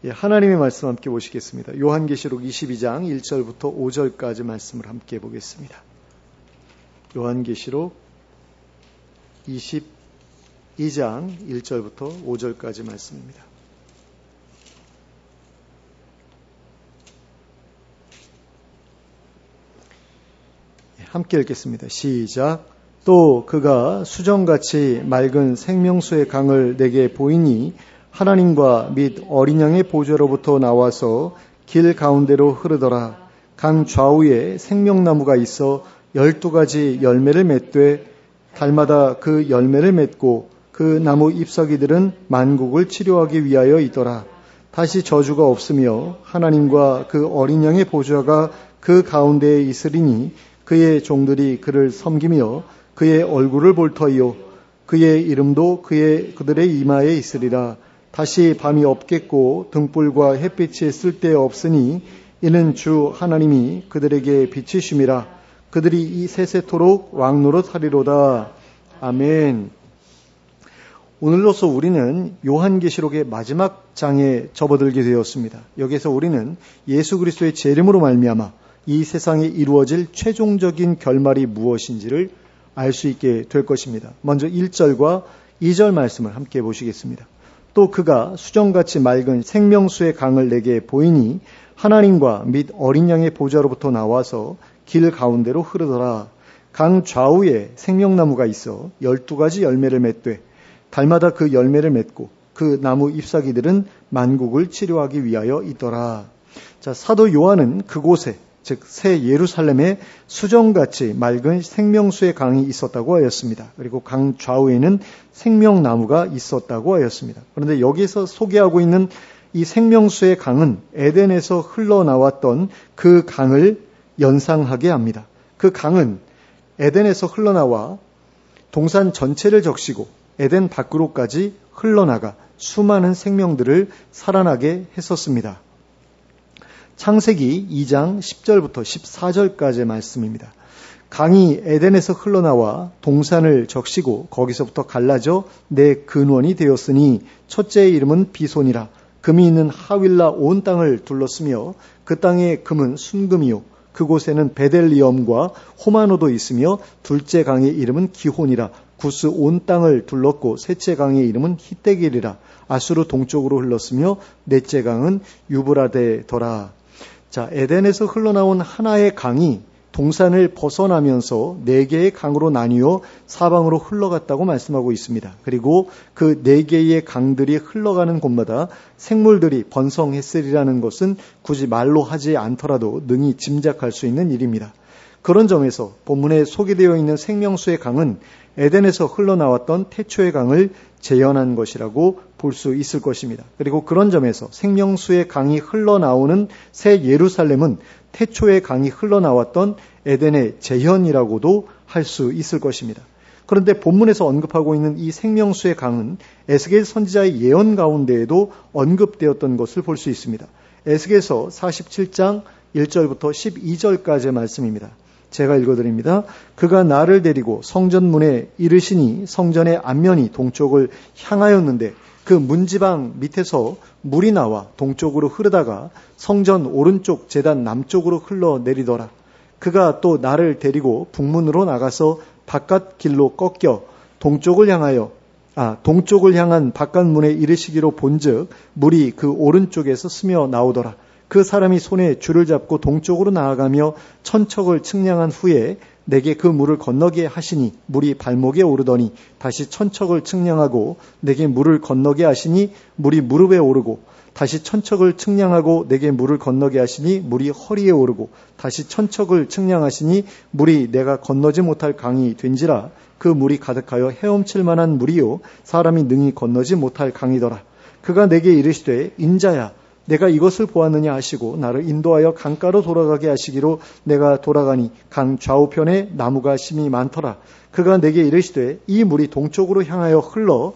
하나님의 말씀 함께 보시겠습니다. 요한계시록 22장 1절부터 5절까지 말씀을 함께 보겠습니다. 요한계시록 22장 1절부터 5절까지 말씀입니다. 함께 읽겠습니다. 시작. 또 그가 수정같이 맑은 생명수의 강을 내게 보이니 하나님과 및 어린 양의 보좌로부터 나와서 길 가운데로 흐르더라. 강 좌우에 생명나무가 있어 12가지 열매를 맺되 달마다 그 열매를 맺고 그 나무 잎사귀들은 만국을 치료하기 위하여 있더라. 다시 저주가 없으며 하나님과 그 어린 양의 보좌가 그 가운데에 있으리니 그의 종들이 그를 섬기며 그의 얼굴을 볼 터이요 그의 이름도 그들의 이마에 있으리라. 다시 밤이 없겠고 등불과 햇빛이 쓸데없으니 이는 주 하나님이 그들에게 빛이심이라. 그들이 이 세세토록 왕노릇하리로다. 아멘. 오늘로서 우리는 요한계시록의 마지막 장에 접어들게 되었습니다. 여기서 우리는 예수 그리스도의 재림으로 말미암아 이 세상에 이루어질 최종적인 결말이 무엇인지를 알 수 있게 될 것입니다. 먼저 1절과 2절 말씀을 함께 보시겠습니다. 또 그가 수정같이 맑은 생명수의 강을 내게 보이니 하나님과 및 어린 양의 보좌로부터 나와서 길 가운데로 흐르더라. 강 좌우에 생명나무가 있어 12가지 열매를 맺되 달마다 그 열매를 맺고 그 나무 잎사귀들은 만국을 치료하기 위하여 있더라. 자, 사도 요한은 그곳에 즉 새 예루살렘에 수정같이 맑은 생명수의 강이 있었다고 하였습니다. 그리고 강 좌우에는 생명나무가 있었다고 하였습니다. 그런데 여기서 소개하고 있는 이 생명수의 강은 에덴에서 흘러나왔던 그 강을 연상하게 합니다. 그 강은 에덴에서 흘러나와 동산 전체를 적시고 에덴 밖으로까지 흘러나가 수많은 생명들을 살아나게 했었습니다. 창세기 2장 10절부터 14절까지의 말씀입니다. 강이 에덴에서 흘러나와 동산을 적시고 거기서부터 갈라져 내 근원이 되었으니 첫째의 이름은 비손이라. 금이 있는 하윌라 온 땅을 둘렀으며 그 땅의 금은 순금이요 그곳에는 베델리엄과 호마노도 있으며 둘째 강의 이름은 기혼이라. 구스 온 땅을 둘렀고 셋째 강의 이름은 히데길이라. 아수르 동쪽으로 흘렀으며 넷째 강은 유브라데더라. 자, 에덴에서 흘러나온 하나의 강이 동산을 벗어나면서 4개의 강으로 나뉘어 사방으로 흘러갔다고 말씀하고 있습니다. 그리고 그 4개의 강들이 흘러가는 곳마다 생물들이 번성했으리라는 것은 굳이 말로 하지 않더라도 능히 짐작할 수 있는 일입니다. 그런 점에서 본문에 소개되어 있는 생명수의 강은 에덴에서 흘러나왔던 태초의 강을 재현한 것이라고 볼 수 있을 것입니다. 그리고 그런 점에서 생명수의 강이 흘러나오는 새 예루살렘은 태초의 강이 흘러나왔던 에덴의 재현이라고도 할 수 있을 것입니다. 그런데 본문에서 언급하고 있는 이 생명수의 강은 에스겔 선지자의 예언 가운데에도 언급되었던 것을 볼 수 있습니다. 에스겔서 47장 1절부터 12절까지의 말씀입니다. 제가 읽어드립니다. 그가 나를 데리고 성전문에 이르시니 성전의 앞면이 동쪽을 향하였는데 그 문지방 밑에서 물이 나와 동쪽으로 흐르다가 성전 오른쪽 제단 남쪽으로 흘러내리더라. 그가 또 나를 데리고 북문으로 나가서 바깥 길로 꺾여 동쪽을 향한 바깥문에 이르시기로 본즉 물이 그 오른쪽에서 스며 나오더라. 그 사람이 손에 줄을 잡고 동쪽으로 나아가며 천척을 측량한 후에 내게 그 물을 건너게 하시니 물이 발목에 오르더니 다시 천척을 측량하고 내게 물을 건너게 하시니 물이 무릎에 오르고 다시 천척을 측량하고 내게 물을 건너게 하시니 물이 허리에 오르고 다시 천척을 측량하시니 물이 내가 건너지 못할 강이 된지라. 그 물이 가득하여 헤엄칠 만한 물이요 사람이 능히 건너지 못할 강이더라. 그가 내게 이르시되 인자야 내가 이것을 보았느냐 하시고 나를 인도하여 강가로 돌아가게 하시기로 내가 돌아가니 강 좌우편에 나무가 심이 많더라. 그가 내게 이르시되 이 물이 동쪽으로 향하여 흘러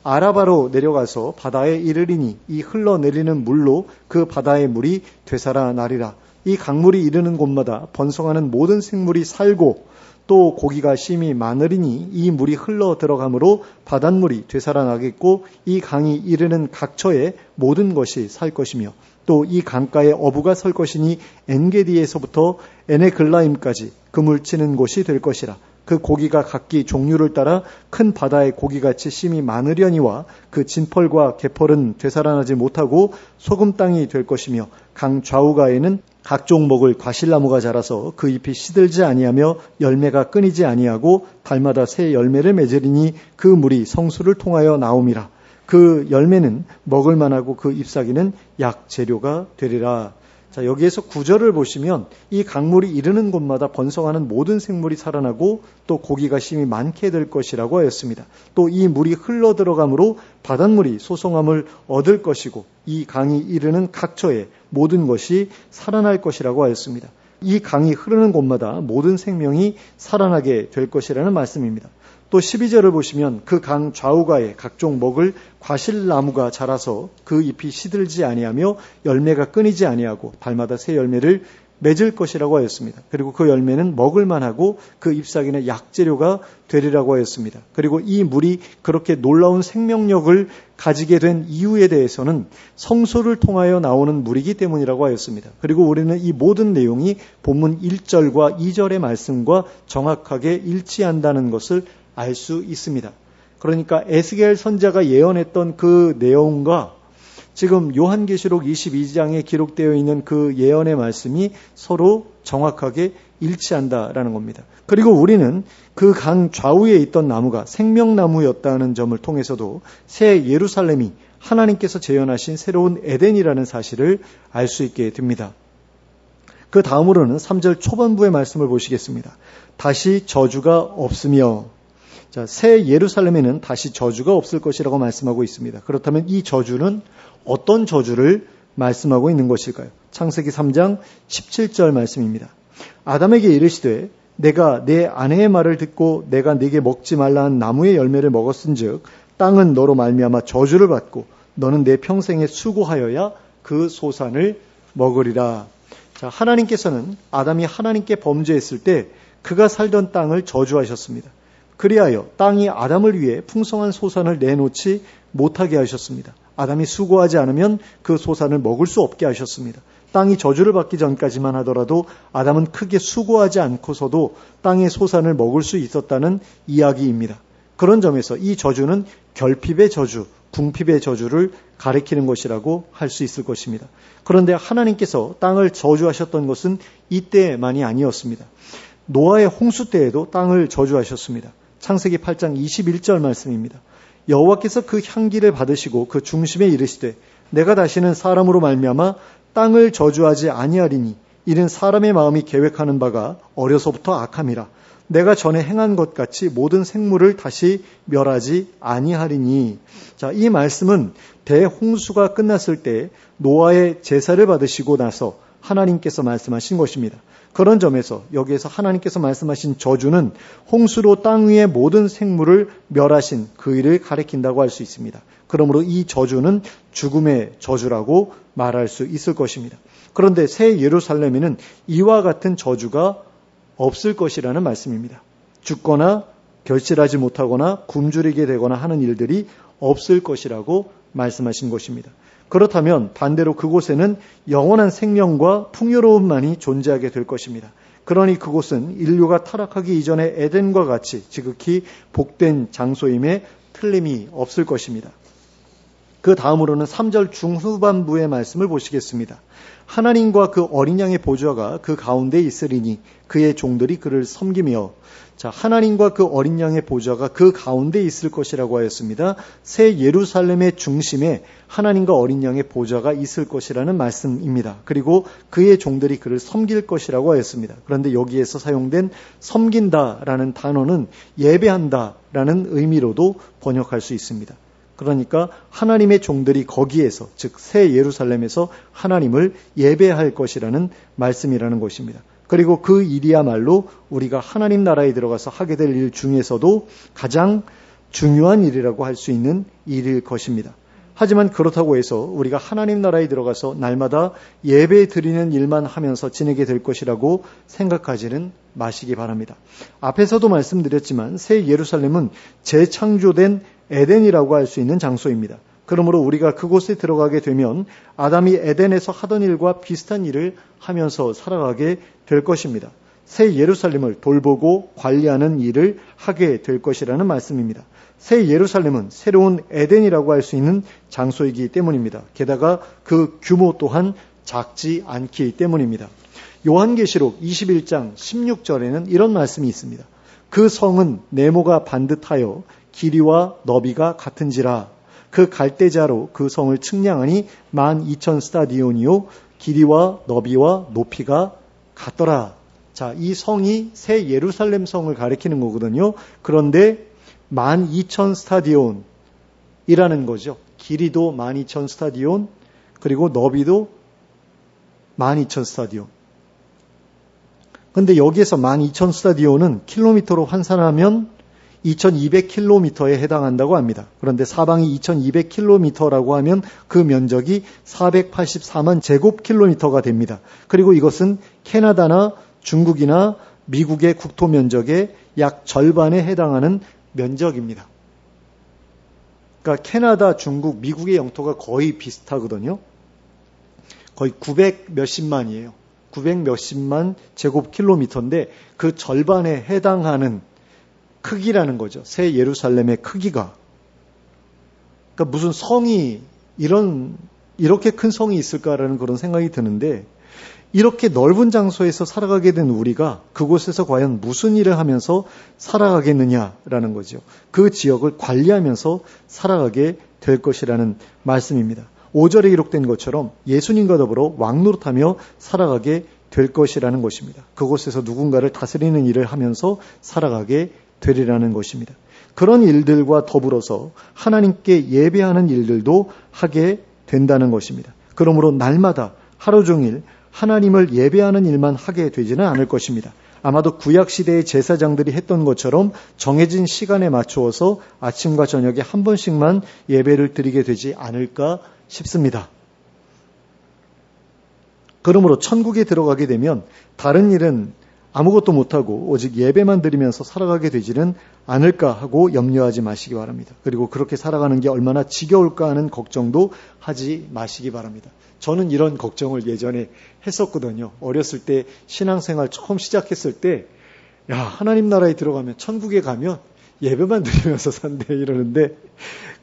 아라바로 내려가서 바다에 이르리니 이 흘러내리는 물로 그 바다의 물이 되살아나리라. 이 강물이 이르는 곳마다 번성하는 모든 생물이 살고 또 고기가 심히 많으리니 이 물이 흘러 들어가므로 바닷물이 되살아나겠고 이 강이 이르는 각처에 모든 것이 살 것이며 또 이 강가에 어부가 설 것이니 엔게디에서부터 에네글라임까지 그물 치는 곳이 될 것이라. 그 고기가 각기 종류를 따라 큰 바다의 고기같이 심히 많으려니와 그 진펄과 개펄은 되살아나지 못하고 소금 땅이 될 것이며 강 좌우가에는 각종 먹을 과실나무가 자라서 그 잎이 시들지 아니하며 열매가 끊이지 아니하고 달마다 새 열매를 맺으리니 그 물이 성수를 통하여 나옴이라. 그 열매는 먹을 만하고 그 잎사귀는 약 재료가 되리라. 자, 여기에서 9절을 보시면 이 강물이 이르는 곳마다 번성하는 모든 생물이 살아나고 또 고기가 심히 많게 될 것이라고 하였습니다. 또 이 물이 흘러 들어가므로 바닷물이 소송함을 얻을 것이고 이 강이 이르는 각처에 모든 것이 살아날 것이라고 하였습니다. 이 강이 흐르는 곳마다 모든 생명이 살아나게 될 것이라는 말씀입니다. 또 12절을 보시면 그 강 좌우가에 각종 먹을 과실나무가 자라서 그 잎이 시들지 아니하며 열매가 끊이지 아니하고 달마다 새 열매를 맺을 것이라고 하였습니다. 그리고 그 열매는 먹을 만하고 그 잎사귀는 약재료가 되리라고 하였습니다. 그리고 이 물이 그렇게 놀라운 생명력을 가지게 된 이유에 대해서는 성소를 통하여 나오는 물이기 때문이라고 하였습니다. 그리고 우리는 이 모든 내용이 본문 1절과 2절의 말씀과 정확하게 일치한다는 것을 알 수 있습니다. 그러니까 에스겔 선지자가 예언했던 그 내용과 지금 요한계시록 22장에 기록되어 있는 그 예언의 말씀이 서로 정확하게 일치한다라는 겁니다. 그리고 우리는 그 강 좌우에 있던 나무가 생명나무였다는 점을 통해서도 새 예루살렘이 하나님께서 재현하신 새로운 에덴이라는 사실을 알 수 있게 됩니다. 그 다음으로는 3절 초반부의 말씀을 보시겠습니다. 다시 저주가 없으며, 자, 새 예루살렘에는 다시 저주가 없을 것이라고 말씀하고 있습니다. 그렇다면 이 저주는 어떤 저주를 말씀하고 있는 것일까요? 창세기 3장 17절 말씀입니다. 아담에게 이르시되 내가 내 아내의 말을 듣고 내가 네게 먹지 말라 한 나무의 열매를 먹었은즉 땅은 너로 말미암아 저주를 받고 너는 내 평생에 수고하여야 그 소산을 먹으리라. 자, 하나님께서는 아담이 하나님께 범죄했을 때 그가 살던 땅을 저주하셨습니다. 그리하여 땅이 아담을 위해 풍성한 소산을 내놓지 못하게 하셨습니다. 아담이 수고하지 않으면 그 소산을 먹을 수 없게 하셨습니다. 땅이 저주를 받기 전까지만 하더라도 아담은 크게 수고하지 않고서도 땅의 소산을 먹을 수 있었다는 이야기입니다. 그런 점에서 이 저주는 결핍의 저주, 궁핍의 저주를 가리키는 것이라고 할 수 있을 것입니다. 그런데 하나님께서 땅을 저주하셨던 것은 이때만이 아니었습니다. 노아의 홍수 때에도 땅을 저주하셨습니다. 창세기 8장 21절 말씀입니다. 여호와께서 그 향기를 받으시고 그 중심에 이르시되 내가 다시는 사람으로 말미암아 땅을 저주하지 아니하리니 이는 사람의 마음이 계획하는 바가 어려서부터 악함이라. 내가 전에 행한 것 같이 모든 생물을 다시 멸하지 아니하리니. 자, 이 말씀은 대홍수가 끝났을 때 노아의 제사를 받으시고 나서 하나님께서 말씀하신 것입니다. 그런 점에서 여기에서 하나님께서 말씀하신 저주는 홍수로 땅 위의 모든 생물을 멸하신 그 일을 가리킨다고 할 수 있습니다. 그러므로 이 저주는 죽음의 저주라고 말할 수 있을 것입니다. 그런데 새 예루살렘에는 이와 같은 저주가 없을 것이라는 말씀입니다. 죽거나 결실하지 못하거나 굶주리게 되거나 하는 일들이 없을 것이라고 말씀하신 것입니다. 그렇다면 반대로 그곳에는 영원한 생명과 풍요로움만이 존재하게 될 것입니다. 그러니 그곳은 인류가 타락하기 이전의 에덴과 같이 지극히 복된 장소임에 틀림이 없을 것입니다. 그 다음으로는 3절 중후반부의 말씀을 보시겠습니다. 하나님과 그 어린 양의 보좌가 그 가운데 있으리니 그의 종들이 그를 섬기며. 자, 하나님과 그 어린 양의 보좌가 그 가운데 있을 것이라고 하였습니다. 새 예루살렘의 중심에 하나님과 어린 양의 보좌가 있을 것이라는 말씀입니다. 그리고 그의 종들이 그를 섬길 것이라고 하였습니다. 그런데 여기에서 사용된 섬긴다라는 단어는 예배한다라는 의미로도 번역할 수 있습니다. 그러니까 하나님의 종들이 거기에서, 즉 새 예루살렘에서 하나님을 예배할 것이라는 말씀이라는 것입니다. 그리고 그 일이야말로 우리가 하나님 나라에 들어가서 하게 될 일 중에서도 가장 중요한 일이라고 할 수 있는 일일 것입니다. 하지만 그렇다고 해서 우리가 하나님 나라에 들어가서 날마다 예배 드리는 일만 하면서 지내게 될 것이라고 생각하지는 마시기 바랍니다. 앞에서도 말씀드렸지만 새 예루살렘은 재창조된 에덴이라고 할 수 있는 장소입니다. 그러므로 우리가 그곳에 들어가게 되면 아담이 에덴에서 하던 일과 비슷한 일을 하면서 살아가게 될 것입니다. 새 예루살렘을 돌보고 관리하는 일을 하게 될 것이라는 말씀입니다. 새 예루살렘은 새로운 에덴이라고 할 수 있는 장소이기 때문입니다. 게다가 그 규모 또한 작지 않기 때문입니다. 요한계시록 21장 16절에는 이런 말씀이 있습니다. 그 성은 네모가 반듯하여 길이와 너비가 같은지라 그 갈대자로 그 성을 측량하니 12,000 스타디온이요 길이와 너비와 높이가 같더라. 자, 이 성이 새 예루살렘 성을 가리키는 거거든요. 그런데 12,000 스타디온이라는 거죠. 길이도 12,000 스타디온, 그리고 너비도 12,000 스타디온. 근데 여기에서 12,000 스타디온은 킬로미터로 환산하면 2200km에 해당한다고 합니다. 그런데 사방이 2200km라고 하면 그 면적이 484만 제곱킬로미터가 됩니다. 그리고 이것은 캐나다나 중국이나 미국의 국토 면적의 약 절반에 해당하는 면적입니다. 그러니까 캐나다, 중국, 미국의 영토가 거의 비슷하거든요. 거의 900 몇십만이에요. 900 몇십만 제곱킬로미터인데 그 절반에 해당하는 크기라는 거죠. 새 예루살렘의 크기가. 그러니까 무슨 성이 이렇게 큰 성이 있을까라는 그런 생각이 드는데 이렇게 넓은 장소에서 살아가게 된 우리가 그곳에서 과연 무슨 일을 하면서 살아가겠느냐라는 거죠. 그 지역을 관리하면서 살아가게 될 것이라는 말씀입니다. 5절에 기록된 것처럼 예수님과 더불어 왕노릇하며 살아가게 될 것이라는 것입니다. 그곳에서 누군가를 다스리는 일을 하면서 살아가게 되리라는 것입니다. 그런 일들과 더불어서 하나님께 예배하는 일들도 하게 된다는 것입니다. 그러므로 날마다 하루 종일 하나님을 예배하는 일만 하게 되지는 않을 것입니다. 아마도 구약시대의 제사장들이 했던 것처럼 정해진 시간에 맞추어서 아침과 저녁에 한 번씩만 예배를 드리게 되지 않을까 싶습니다. 그러므로 천국에 들어가게 되면 다른 일은 아무것도 못하고 오직 예배만 드리면서 살아가게 되지는 않을까 하고 염려하지 마시기 바랍니다. 그리고 그렇게 살아가는 게 얼마나 지겨울까 하는 걱정도 하지 마시기 바랍니다. 저는 이런 걱정을 예전에 했었거든요. 어렸을 때 신앙생활 처음 시작했을 때 야, 하나님 나라에 들어가면 천국에 가면 예배만 드리면서 산대 이러는데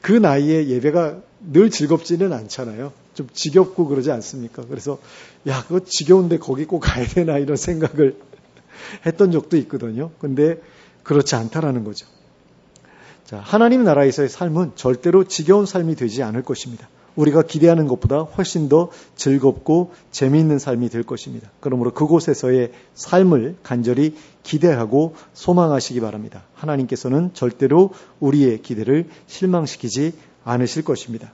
그 나이에 예배가 늘 즐겁지는 않잖아요. 좀 지겹고 그러지 않습니까? 그래서 야, 그거 지겨운데 거기 꼭 가야 되나 이런 생각을 했던 적도 있거든요. 근데 그렇지 않다라는 거죠. 자, 하나님 나라에서의 삶은 절대로 지겨운 삶이 되지 않을 것입니다. 우리가 기대하는 것보다 훨씬 더 즐겁고 재미있는 삶이 될 것입니다. 그러므로 그곳에서의 삶을 간절히 기대하고 소망하시기 바랍니다. 하나님께서는 절대로 우리의 기대를 실망시키지 않으실 것입니다.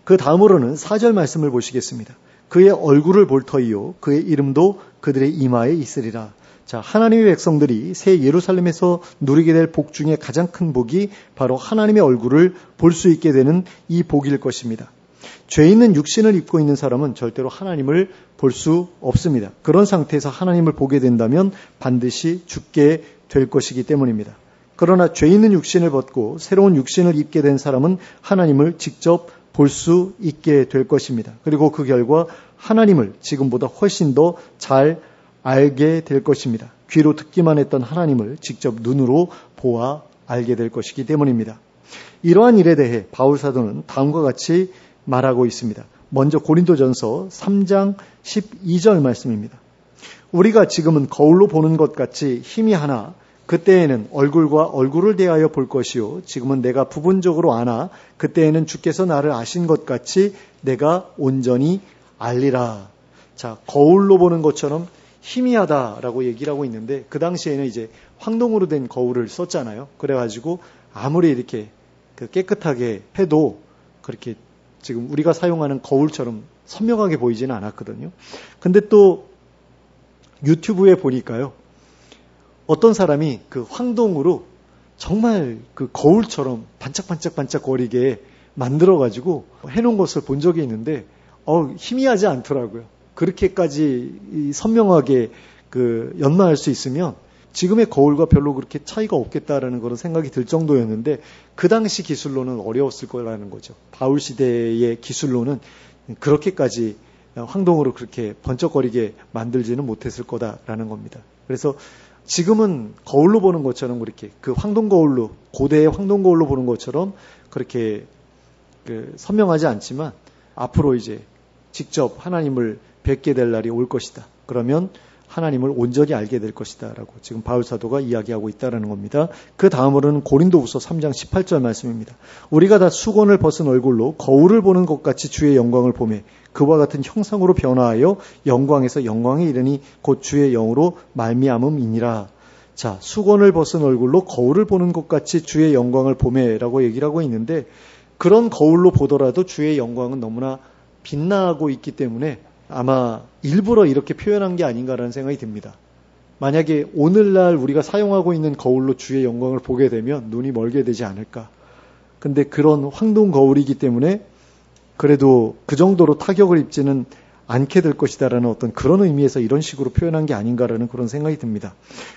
그 다음으로는 4절 말씀을 보시겠습니다. 그의 얼굴을 볼 터이요 그의 이름도 그들의 이마에 있으리라. 자, 하나님의 백성들이 새 예루살렘에서 누리게 될 복 중에 가장 큰 복이 바로 하나님의 얼굴을 볼 수 있게 되는 이 복일 것입니다. 죄 있는 육신을 입고 있는 사람은 절대로 하나님을 볼 수 없습니다. 그런 상태에서 하나님을 보게 된다면 반드시 죽게 될 것이기 때문입니다. 그러나 죄 있는 육신을 벗고 새로운 육신을 입게 된 사람은 하나님을 직접 볼 수 있게 될 것입니다. 그리고 그 결과 하나님을 지금보다 훨씬 더 잘 알게 될 것입니다. 귀로 듣기만 했던 하나님을 직접 눈으로 보아 알게 될 것이기 때문입니다. 이러한 일에 대해 바울 사도는 다음과 같이 말하고 있습니다. 먼저 고린도전서 3장 12절 말씀입니다. 우리가 지금은 거울로 보는 것 같이 희미하나 그때에는 얼굴과 얼굴을 대하여 볼 것이요 지금은 내가 부분적으로 아나 그때에는 주께서 나를 아신 것 같이 내가 온전히 알리라. 자, 거울로 보는 것처럼 희미하다라고 얘기를 하고 있는데 그 당시에는 이제 황동으로 된 거울을 썼잖아요. 그래가지고 아무리 이렇게 깨끗하게 해도 그렇게 지금 우리가 사용하는 거울처럼 선명하게 보이지는 않았거든요. 근데 또 유튜브에 보니까요. 어떤 사람이 그 황동으로 정말 그 거울처럼 반짝반짝반짝거리게 만들어가지고 해놓은 것을 본 적이 있는데, 희미하지 않더라고요. 그렇게까지 선명하게 연마할 수 있으면 지금의 거울과 별로 그렇게 차이가 없겠다라는 그런 생각이 들 정도였는데, 그 당시 기술로는 어려웠을 거라는 거죠. 바울 시대의 기술로는 그렇게까지 황동으로 그렇게 번쩍거리게 만들지는 못했을 거다라는 겁니다. 그래서 지금은 거울로 보는 것처럼 그렇게 황동 거울로, 고대의 황동 거울로 보는 것처럼 그렇게 선명하지 않지만, 앞으로 이제 직접 하나님을 뵙게 될 날이 올 것이다. 그러면 하나님을 온전히 알게 될 것이다 라고 지금 바울 사도가 이야기하고 있다는 겁니다. 그 다음으로는 고린도후서 3장 18절 말씀입니다. 우리가 다 수건을 벗은 얼굴로 거울을 보는 것 같이 주의 영광을 보매 그와 같은 형상으로 변화하여 영광에서 영광에 이르니 곧 주의 영으로 말미암음이니라. 자, 수건을 벗은 얼굴로 거울을 보는 것 같이 주의 영광을 보매 라고 얘기를 하고 있는데, 그런 거울로 보더라도 주의 영광은 너무나 빛나고 있기 때문에 아마 일부러 이렇게 표현한 게 아닌가라는 생각이 듭니다. 만약에 오늘날 우리가 사용하고 있는 거울로 주의 영광을 보게 되면 눈이 멀게 되지 않을까. 근데 그런 황동 거울이기 때문에 그래도 그 정도로 타격을 입지는 않게 될 것이다라는 어떤 그런 의미에서 이런 식으로 표현한 게 아닌가라는 그런 생각이 듭니다.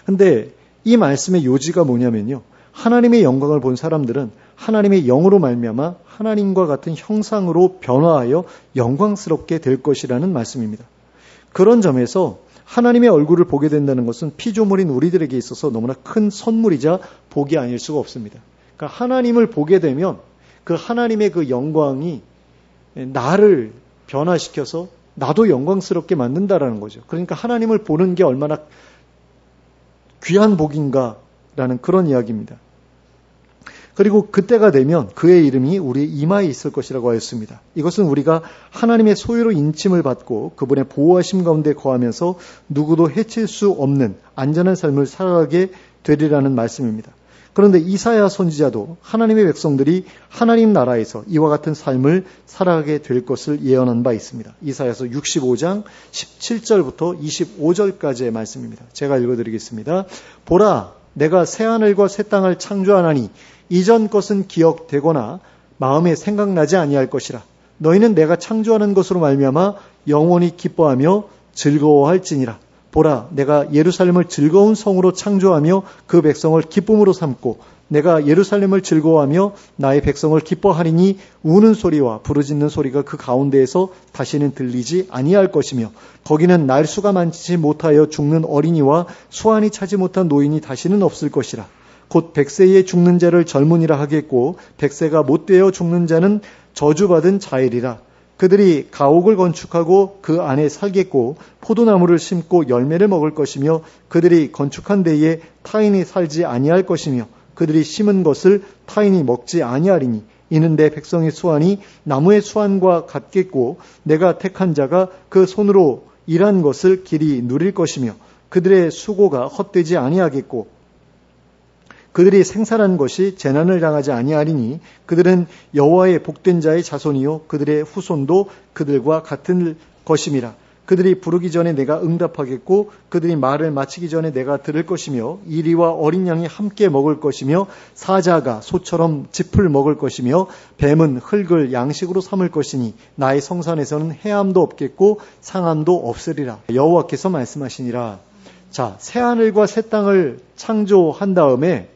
근데 이 말씀의 요지가 뭐냐면요, 하나님의 영광을 본 사람들은 하나님의 영으로 말미암아 하나님과 같은 형상으로 변화하여 영광스럽게 될 것이라는 말씀입니다. 그런 점에서 하나님의 얼굴을 보게 된다는 것은 피조물인 우리들에게 있어서 너무나 큰 선물이자 복이 아닐 수가 없습니다. 그러니까 하나님을 보게 되면 그 하나님의 그 영광이 나를 변화시켜서 나도 영광스럽게 만든다라는 거죠. 그러니까 하나님을 보는 게 얼마나 귀한 복인가라는 그런 이야기입니다. 그리고 그때가 되면 그의 이름이 우리의 이마에 있을 것이라고 하였습니다. 이것은 우리가 하나님의 소유로 인침을 받고 그분의 보호하심 가운데 거하면서 누구도 해칠 수 없는 안전한 삶을 살아가게 되리라는 말씀입니다. 그런데 이사야 선지자도 하나님의 백성들이 하나님 나라에서 이와 같은 삶을 살아가게 될 것을 예언한 바 있습니다. 이사야서 65장 17절부터 25절까지의 말씀입니다. 제가 읽어드리겠습니다. 보라, 내가 새하늘과 새 땅을 창조하나니 이전 것은 기억되거나 마음에 생각나지 아니할 것이라. 너희는 내가 창조하는 것으로 말미암아 영원히 기뻐하며 즐거워할지니라. 보라, 내가 예루살렘을 즐거운 성으로 창조하며 그 백성을 기쁨으로 삼고 내가 예루살렘을 즐거워하며 나의 백성을 기뻐하리니 우는 소리와 부르짖는 소리가 그 가운데에서 다시는 들리지 아니할 것이며 거기는 날수가 많지 못하여 죽는 어린이와 수완이 차지 못한 노인이 다시는 없을 것이라. 곧 100세에 죽는 자를 젊은이라 하겠고 100세가 못되어 죽는 자는 저주받은 자이리라. 그들이 가옥을 건축하고 그 안에 살겠고 포도나무를 심고 열매를 먹을 것이며 그들이 건축한 데에 타인이 살지 아니할 것이며 그들이 심은 것을 타인이 먹지 아니하리니 이는 내 백성의 수완이 나무의 수완과 같겠고 내가 택한 자가 그 손으로 일한 것을 길이 누릴 것이며 그들의 수고가 헛되지 아니하겠고 그들이 생산한 것이 재난을 당하지 아니하리니 그들은 여호와의 복된 자의 자손이요 그들의 후손도 그들과 같은 것임이라. 그들이 부르기 전에 내가 응답하겠고 그들이 말을 마치기 전에 내가 들을 것이며 이리와 어린 양이 함께 먹을 것이며 사자가 소처럼 짚을 먹을 것이며 뱀은 흙을 양식으로 삼을 것이니 나의 성산에서는 해함도 없겠고 상함도 없으리라. 여호와께서 말씀하시니라. 자, 새하늘과 새 땅을 창조한 다음에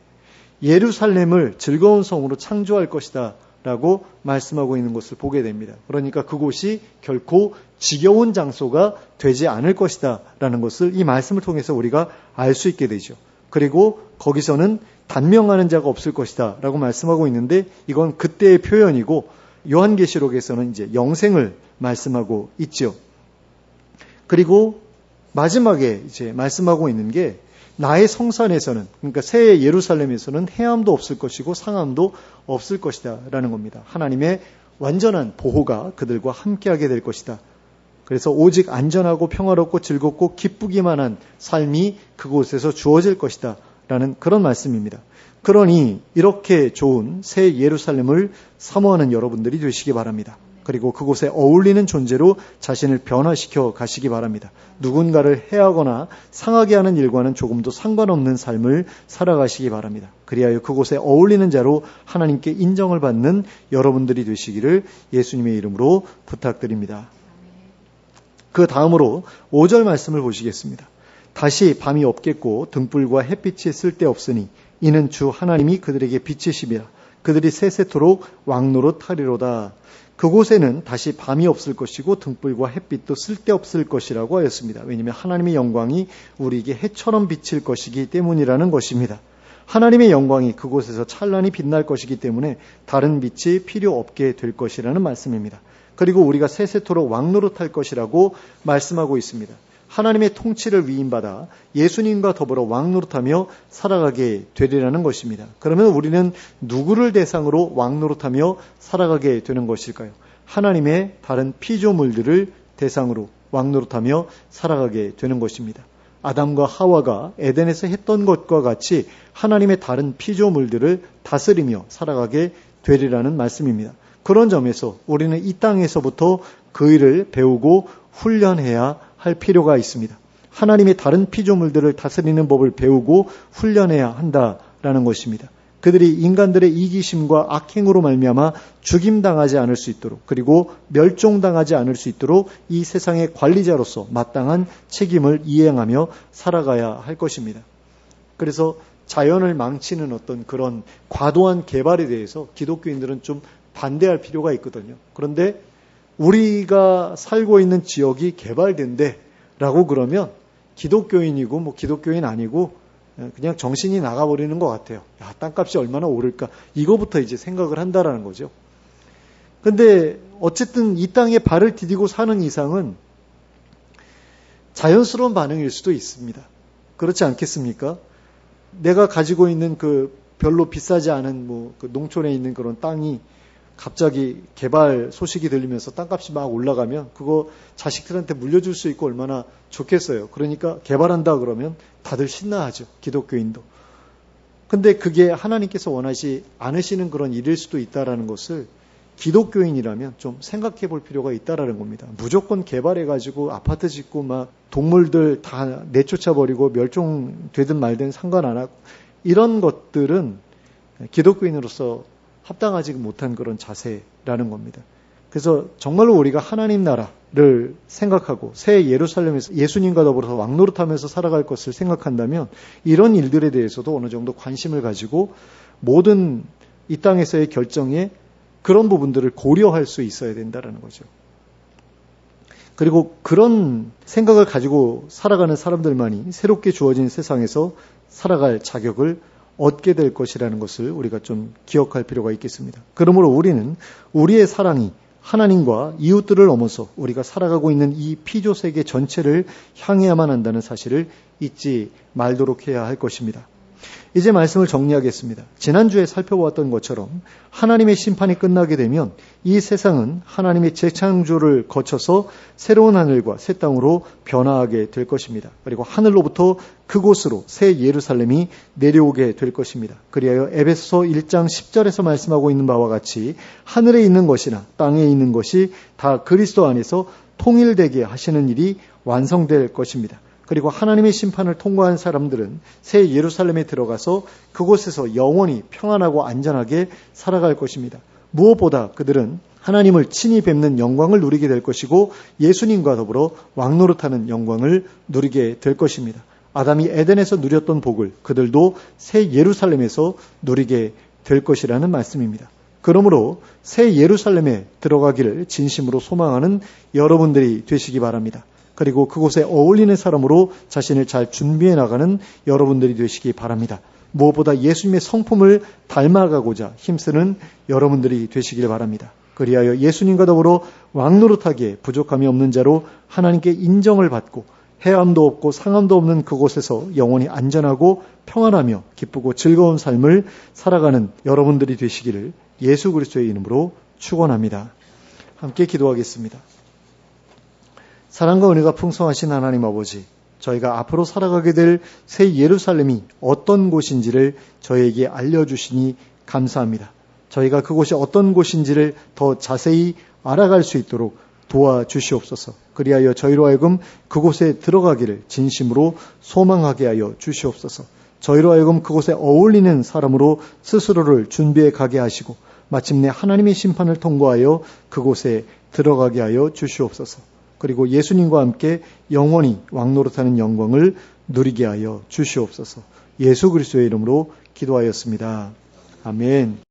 예루살렘을 즐거운 성으로 창조할 것이다 라고 말씀하고 있는 것을 보게 됩니다. 그러니까 그곳이 결코 지겨운 장소가 되지 않을 것이다 라는 것을 이 말씀을 통해서 우리가 알 수 있게 되죠. 그리고 거기서는 단명하는 자가 없을 것이다 라고 말씀하고 있는데 이건 그때의 표현이고 요한계시록에서는 이제 영생을 말씀하고 있죠. 그리고 마지막에 이제 말씀하고 있는 게 나의 성산에서는, 그러니까 새 예루살렘에서는 해함도 없을 것이고 상함도 없을 것이다 라는 겁니다. 하나님의 완전한 보호가 그들과 함께하게 될 것이다. 그래서 오직 안전하고 평화롭고 즐겁고 기쁘기만 한 삶이 그곳에서 주어질 것이다 라는 그런 말씀입니다. 그러니 이렇게 좋은 새 예루살렘을 사모하는 여러분들이 되시기 바랍니다. 그리고 그곳에 어울리는 존재로 자신을 변화시켜 가시기 바랍니다. 누군가를 해하거나 상하게 하는 일과는 조금도 상관없는 삶을 살아가시기 바랍니다. 그리하여 그곳에 어울리는 자로 하나님께 인정을 받는 여러분들이 되시기를 예수님의 이름으로 부탁드립니다. 그 다음으로 5절 말씀을 보시겠습니다. 다시 밤이 없겠고 등불과 햇빛이 쓸데없으니 이는 주 하나님이 그들에게 빛이시며 그들이 세세토록 왕노릇하리로다. 그곳에는 다시 밤이 없을 것이고 등불과 햇빛도 쓸데없을 것이라고 하였습니다. 왜냐하면 하나님의 영광이 우리에게 해처럼 비칠 것이기 때문이라는 것입니다. 하나님의 영광이 그곳에서 찬란히 빛날 것이기 때문에 다른 빛이 필요 없게 될 것이라는 말씀입니다. 그리고 우리가 세세토록 왕노릇할 것이라고 말씀하고 있습니다. 하나님의 통치를 위임받아 예수님과 더불어 왕노릇하며 살아가게 되리라는 것입니다. 그러면 우리는 누구를 대상으로 왕노릇하며 살아가게 되는 것일까요? 하나님의 다른 피조물들을 대상으로 왕노릇하며 살아가게 되는 것입니다. 아담과 하와가 에덴에서 했던 것과 같이 하나님의 다른 피조물들을 다스리며 살아가게 되리라는 말씀입니다. 그런 점에서 우리는 이 땅에서부터 그 일을 배우고 훈련해야 할 필요가 있습니다. 하나님의 다른 피조물들을 다스리는 법을 배우고 훈련해야 한다라는 것입니다. 그들이 인간들의 이기심과 악행으로 말미암아 죽임당하지 않을 수 있도록 그리고 멸종당하지 않을 수 있도록 이 세상의 관리자로서 마땅한 책임을 이행하며 살아가야 할 것입니다. 그래서 자연을 망치는 어떤 그런 과도한 개발에 대해서 기독교인들은 좀 반대할 필요가 있거든요. 그런데 우리가 살고 있는 지역이 개발된대 라고 그러면 기독교인이고 뭐 기독교인 아니고 그냥 정신이 나가버리는 것 같아요. 야, 땅값이 얼마나 오를까? 이거부터 이제 생각을 한다라는 거죠. 근데 어쨌든 이 땅에 발을 디디고 사는 이상은 자연스러운 반응일 수도 있습니다. 그렇지 않겠습니까? 내가 가지고 있는 그 별로 비싸지 않은 그 농촌에 있는 그런 땅이 갑자기 개발 소식이 들리면서 땅값이 막 올라가면 그거 자식들한테 물려줄 수 있고 얼마나 좋겠어요. 그러니까 개발한다 그러면 다들 신나하죠. 기독교인도. 근데 그게 하나님께서 원하지 않으시는 그런 일일 수도 있다라는 것을 기독교인이라면 좀 생각해 볼 필요가 있다라는 겁니다. 무조건 개발해가지고 아파트 짓고 막 동물들 다 내쫓아버리고 멸종되든 말든 상관 안 하고 이런 것들은 기독교인으로서 합당하지 못한 그런 자세라는 겁니다. 그래서 정말로 우리가 하나님 나라를 생각하고 새 예루살렘에서 예수님과 더불어서 왕노릇하면서 살아갈 것을 생각한다면 이런 일들에 대해서도 어느 정도 관심을 가지고 모든 이 땅에서의 결정에 그런 부분들을 고려할 수 있어야 된다는 거죠. 그리고 그런 생각을 가지고 살아가는 사람들만이 새롭게 주어진 세상에서 살아갈 자격을 얻게 될 것이라는 것을 우리가 좀 기억할 필요가 있겠습니다. 그러므로 우리는 우리의 사랑이 하나님과 이웃들을 넘어서 우리가 살아가고 있는 이 피조세계 전체를 향해야만 한다는 사실을 잊지 말도록 해야 할 것입니다. 이제 말씀을 정리하겠습니다. 지난주에 살펴보았던 것처럼 하나님의 심판이 끝나게 되면 이 세상은 하나님의 재창조를 거쳐서 새로운 하늘과 새 땅으로 변화하게 될 것입니다. 그리고 하늘로부터 그곳으로 새 예루살렘이 내려오게 될 것입니다. 그리하여 에베소서 1장 10절에서 말씀하고 있는 바와 같이 하늘에 있는 것이나 땅에 있는 것이 다 그리스도 안에서 통일되게 하시는 일이 완성될 것입니다. 그리고 하나님의 심판을 통과한 사람들은 새 예루살렘에 들어가서 그곳에서 영원히 평안하고 안전하게 살아갈 것입니다. 무엇보다 그들은 하나님을 친히 뵙는 영광을 누리게 될 것이고 예수님과 더불어 왕노릇하는 영광을 누리게 될 것입니다. 아담이 에덴에서 누렸던 복을 그들도 새 예루살렘에서 누리게 될 것이라는 말씀입니다. 그러므로 새 예루살렘에 들어가기를 진심으로 소망하는 여러분들이 되시기 바랍니다. 그리고 그곳에 어울리는 사람으로 자신을 잘 준비해 나가는 여러분들이 되시기 바랍니다. 무엇보다 예수님의 성품을 닮아가고자 힘쓰는 여러분들이 되시길 바랍니다. 그리하여 예수님과 더불어 왕노릇하기에 부족함이 없는 자로 하나님께 인정을 받고 해함도 없고 상함도 없는 그곳에서 영원히 안전하고 평안하며 기쁘고 즐거운 삶을 살아가는 여러분들이 되시기를 예수 그리스도의 이름으로 축원합니다. 함께 기도하겠습니다. 사랑과 은혜가 풍성하신 하나님 아버지, 저희가 앞으로 살아가게 될 새 예루살렘이 어떤 곳인지를 저희에게 알려주시니 감사합니다. 저희가 그곳이 어떤 곳인지를 더 자세히 알아갈 수 있도록 도와주시옵소서. 그리하여 저희로 하여금 그곳에 들어가기를 진심으로 소망하게 하여 주시옵소서. 저희로 하여금 그곳에 어울리는 사람으로 스스로를 준비해 가게 하시고 마침내 하나님의 심판을 통과하여 그곳에 들어가게 하여 주시옵소서. 그리고 예수님과 함께 영원히 왕노릇하는 영광을 누리게 하여 주시옵소서. 예수 그리스도의 이름으로 기도하였습니다. 아멘.